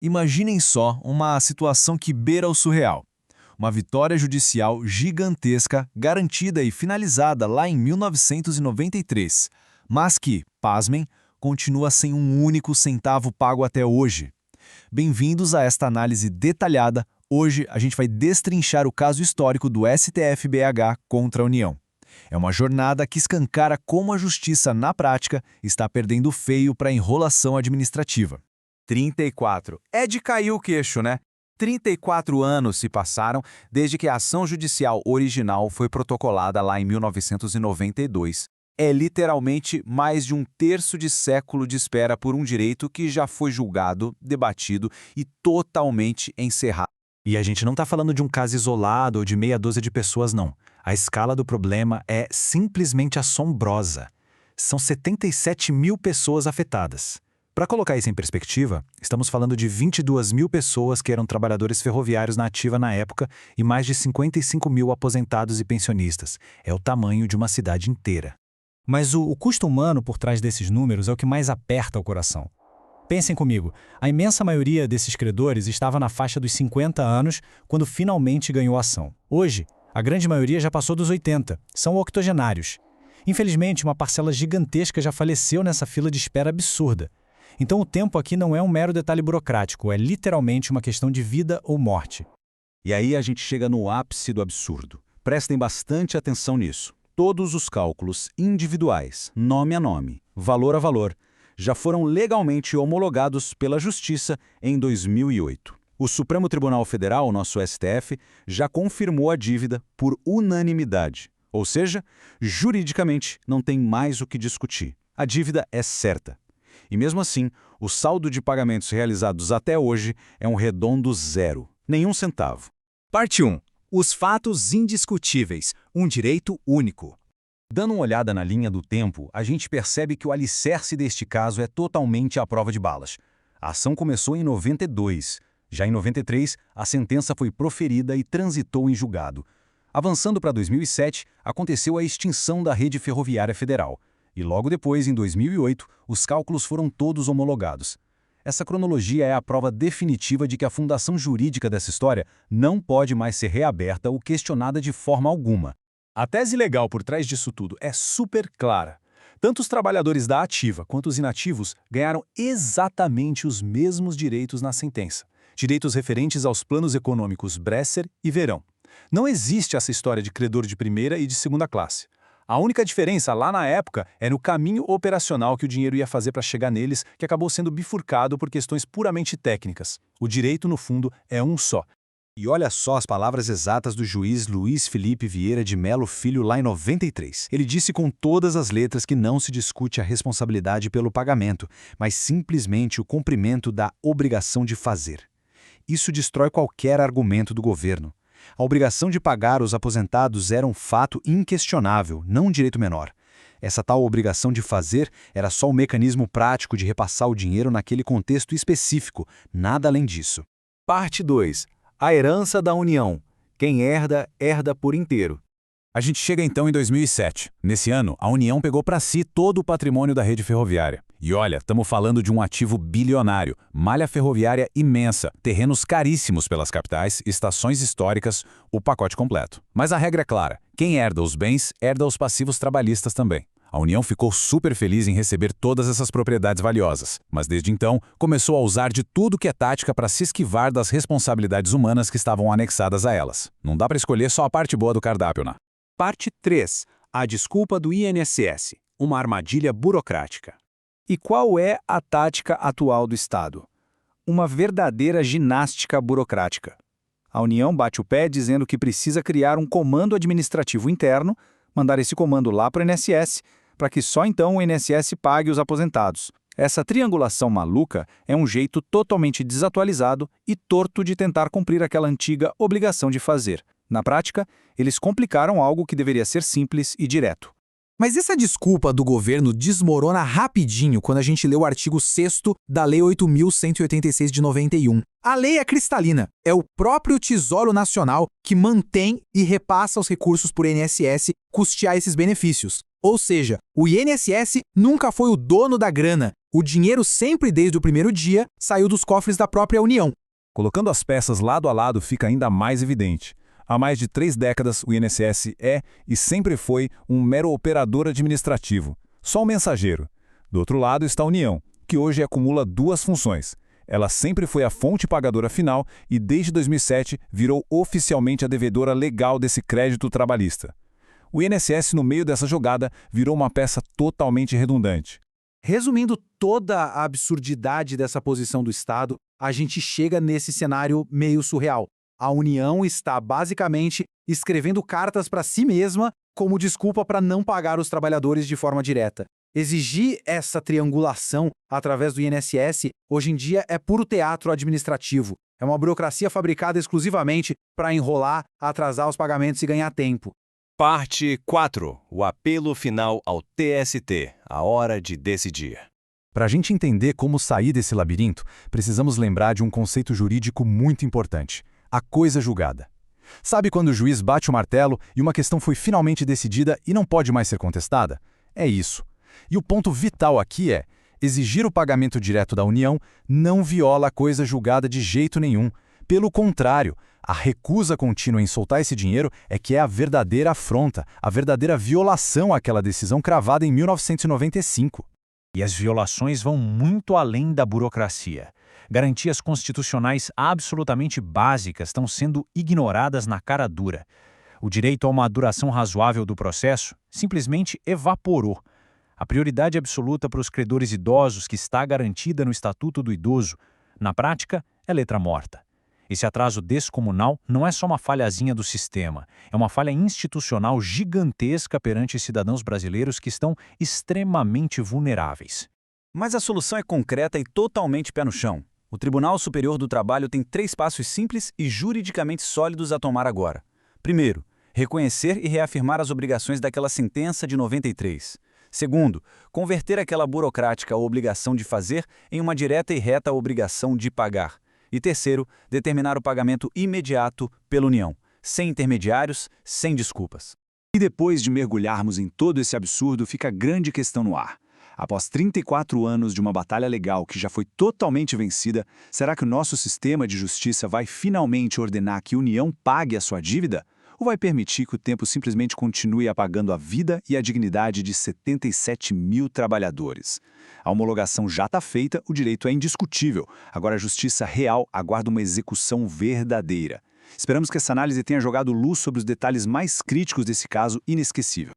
Imaginem só uma situação que beira o surreal. Uma vitória judicial gigantesca, garantida e finalizada lá em 1993, mas que, pasmem, continua sem um único centavo pago até hoje. Bem-vindos a esta análise detalhada. Hoje a gente vai destrinchar o caso histórico do STF-BH contra a União. É uma jornada que escancara como a justiça, na prática, está perdendo feio para a enrolação administrativa. 34. É de cair o queixo, né? 34 anos se passaram desde que a ação judicial original foi protocolada lá em 1992. É literalmente mais de um terço de século de espera por um direito que já foi julgado, debatido e totalmente encerrado. E a gente não está falando de um caso isolado ou de meia dúzia de pessoas, não. A escala do problema é simplesmente assombrosa. São 77 mil pessoas afetadas. Para colocar isso em perspectiva, estamos falando de 22 mil pessoas que eram trabalhadores ferroviários na ativa na época e mais de 55 mil aposentados e pensionistas. É o tamanho de uma cidade inteira. Mas o custo humano por trás desses números é o que mais aperta o coração. Pensem comigo, a imensa maioria desses credores estava na faixa dos 50 anos quando finalmente ganhou a ação. Hoje, a grande maioria já passou dos 80, são octogenários. Infelizmente, uma parcela gigantesca já faleceu nessa fila de espera absurda. Então o tempo aqui não é um mero detalhe burocrático, é literalmente uma questão de vida ou morte. E aí a gente chega no ápice do absurdo. Prestem bastante atenção nisso. Todos os cálculos individuais, nome a nome, valor a valor, já foram legalmente homologados pela Justiça em 2008. O Supremo Tribunal Federal, nosso STF, já confirmou a dívida por unanimidade. Ou seja, juridicamente não tem mais o que discutir. A dívida é certa. E mesmo assim, o saldo de pagamentos realizados até hoje é um redondo zero, nenhum centavo. Parte 1. Os fatos indiscutíveis, um direito único. Dando uma olhada na linha do tempo, a gente percebe que o alicerce deste caso é totalmente à prova de balas. A ação começou em 92. Já em 93, a sentença foi proferida e transitou em julgado. Avançando para 2007, aconteceu a extinção da rede ferroviária federal. E logo depois, em 2008, os cálculos foram todos homologados. Essa cronologia é a prova definitiva de que a fundação jurídica dessa história não pode mais ser reaberta ou questionada de forma alguma. A tese legal por trás disso tudo é super clara. Tanto os trabalhadores da ativa quanto os inativos ganharam exatamente os mesmos direitos na sentença. Direitos referentes aos planos econômicos Bresser e Verão. Não existe essa história de credor de primeira e de segunda classe. A única diferença lá na época era o caminho operacional que o dinheiro ia fazer para chegar neles, que acabou sendo bifurcado por questões puramente técnicas. O direito, no fundo, é um só. E olha só as palavras exatas do juiz Luiz Felipe Vieira de Melo Filho lá em 93. Ele disse com todas as letras que não se discute a responsabilidade pelo pagamento, mas simplesmente o cumprimento da obrigação de fazer. Isso destrói qualquer argumento do governo. A obrigação de pagar os aposentados era um fato inquestionável, não um direito menor. Essa tal obrigação de fazer era só um mecanismo prático de repassar o dinheiro naquele contexto específico, nada além disso. Parte 2. A herança da União. Quem herda, herda por inteiro. A gente chega então em 2007. Nesse ano, a União pegou para si todo o patrimônio da rede ferroviária. E olha, estamos falando de um ativo bilionário, malha ferroviária imensa, terrenos caríssimos pelas capitais, estações históricas, o pacote completo. Mas a regra é clara, quem herda os bens, herda os passivos trabalhistas também. A União ficou super feliz em receber todas essas propriedades valiosas, mas desde então começou a usar de tudo que é tática para se esquivar das responsabilidades humanas que estavam anexadas a elas. Não dá para escolher só a parte boa do cardápio, né? Parte 3. A desculpa do INSS, uma armadilha burocrática. E qual é a tática atual do Estado? Uma verdadeira ginástica burocrática. A União bate o pé dizendo que precisa criar um comando administrativo interno, mandar esse comando lá para o INSS, para que só então o INSS pague os aposentados. Essa triangulação maluca é um jeito totalmente desatualizado e torto de tentar cumprir aquela antiga obrigação de fazer. Na prática, eles complicaram algo que deveria ser simples e direto. Mas essa desculpa do governo desmorona rapidinho quando a gente lê o artigo 6º da Lei 8.186 de 91. A lei é cristalina. É o próprio Tesouro Nacional que mantém e repassa os recursos por INSS custear esses benefícios. Ou seja, o INSS nunca foi o dono da grana O dinheiro sempre desde o primeiro dia saiu dos cofres da própria União. Colocando as peças lado a lado fica ainda mais evidente. Há mais de 3 décadas, o INSS é e sempre foi um mero operador administrativo, só um mensageiro. Do outro lado está a União, que hoje acumula 2 funções. Ela sempre foi a fonte pagadora final e, desde 2007, virou oficialmente a devedora legal desse crédito trabalhista. O INSS, no meio dessa jogada, virou uma peça totalmente redundante. Resumindo toda a absurdidade dessa posição do Estado, a gente chega nesse cenário meio surreal. A União está, basicamente, escrevendo cartas para si mesma como desculpa para não pagar os trabalhadores de forma direta. Exigir essa triangulação através do INSS, hoje em dia, é puro teatro administrativo. É uma burocracia fabricada exclusivamente para enrolar, atrasar os pagamentos e ganhar tempo. Parte 4. O apelo final ao TST. A hora de decidir. Para a gente entender como sair desse labirinto, precisamos lembrar de um conceito jurídico muito importante: a coisa julgada. Sabe quando o juiz bate o martelo e uma questão foi finalmente decidida e não pode mais ser contestada? É isso. E o ponto vital aqui é: exigir o pagamento direto da União não viola a coisa julgada de jeito nenhum. Pelo contrário, a recusa contínua em soltar esse dinheiro é que é a verdadeira afronta, a verdadeira violação àquela decisão cravada em 1995. E as violações vão muito além da burocracia. Garantias constitucionais absolutamente básicas estão sendo ignoradas na cara dura. O direito a uma duração razoável do processo simplesmente evaporou. A prioridade absoluta para os credores idosos, que está garantida no Estatuto do Idoso, na prática, é letra morta. Esse atraso descomunal não é só uma falhazinha do sistema, é uma falha institucional gigantesca perante cidadãos brasileiros que estão extremamente vulneráveis. Mas a solução é concreta e totalmente pé no chão. O Tribunal Superior do Trabalho tem 3 passos simples e juridicamente sólidos a tomar agora. Primeiro, reconhecer e reafirmar as obrigações daquela sentença de 93. Segundo, converter aquela burocrática obrigação de fazer em uma direta e reta obrigação de pagar. E terceiro, determinar o pagamento imediato pela União, sem intermediários, sem desculpas. E depois de mergulharmos em todo esse absurdo, fica a grande questão no ar. Após 34 anos de uma batalha legal que já foi totalmente vencida, será que o nosso sistema de justiça vai finalmente ordenar que a União pague a sua dívida? Ou vai permitir que o tempo simplesmente continue apagando a vida e a dignidade de 77 mil trabalhadores? A homologação já está feita, o direito é indiscutível. Agora a justiça real aguarda uma execução verdadeira. Esperamos que essa análise tenha jogado luz sobre os detalhes mais críticos desse caso inesquecível.